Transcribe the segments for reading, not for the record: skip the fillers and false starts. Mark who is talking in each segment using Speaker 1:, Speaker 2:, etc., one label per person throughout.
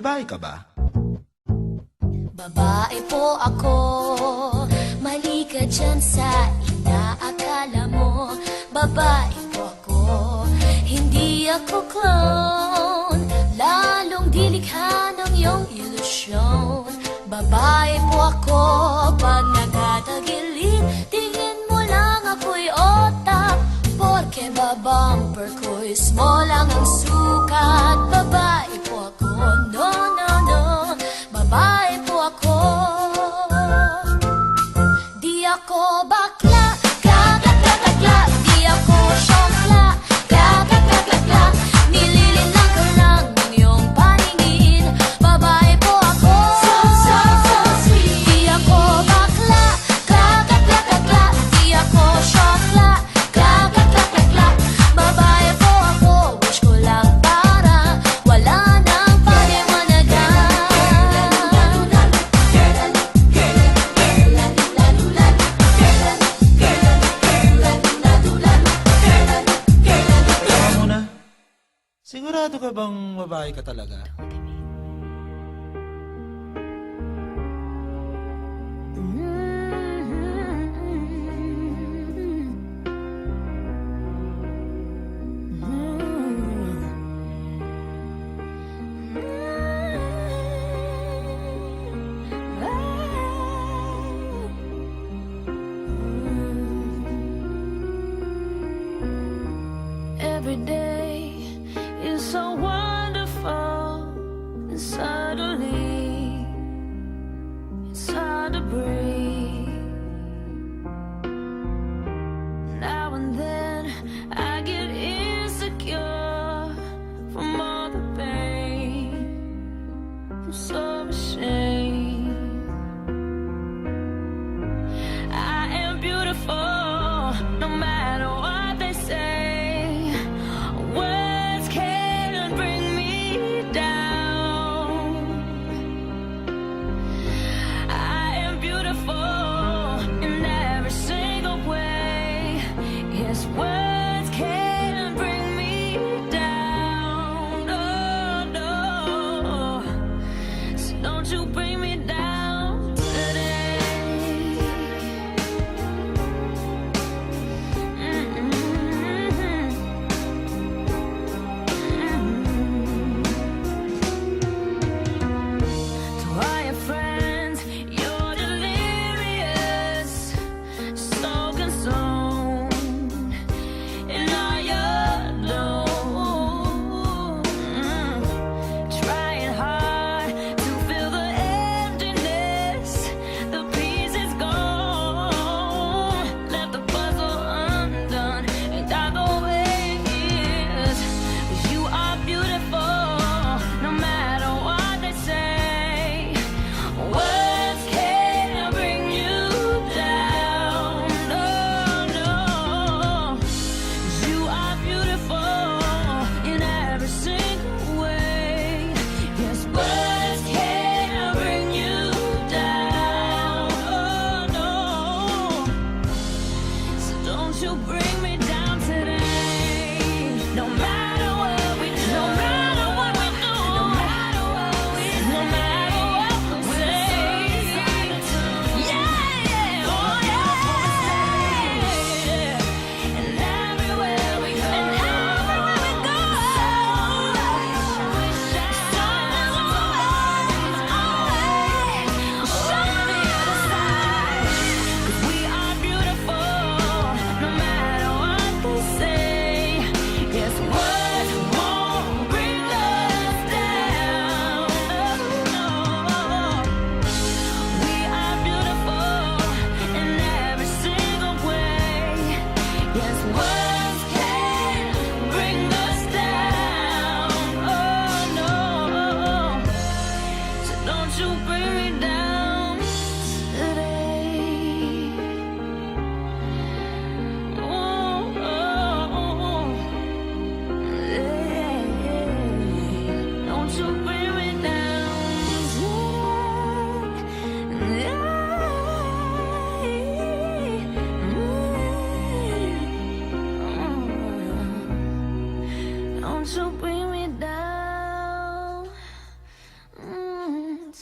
Speaker 1: babae ka ba?
Speaker 2: Babae po ako, mali ka dyan sa inaakala mo. Babae po ako, hindi ako clown, lalong dilikha ng iyong ilusyon. Babae po ako, pag nagtatagilid, tingin mo lang ako'y otak. Porke babumper ko'y small lang ang sukat. Babae po ako, no, no, no. Babae po ako. Di ako bakla, kla, kla, kla, kla, kla. Di ako syongkla, kla, kla, kla, kla, kla. Nililinlang ka lang ng iyong paningin. Babae po ako. So sweet. Di ako bakla, kla, kla, kla, kla, kla. Di ako syongkla, kla, kla, kla, kla, kla. Babae po ako. Wish ko lang para wala nang paliwanagan.
Speaker 1: Teka muna. Sigurado ka bang babae ka talaga?
Speaker 3: Every day is so wonderful, and suddenly it's hard to breathe. Now and then I get insecure from all the pain. I'm so ashamed. I am beautiful, no matter what they say. Words can't bring me down. I am beautiful.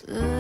Speaker 3: to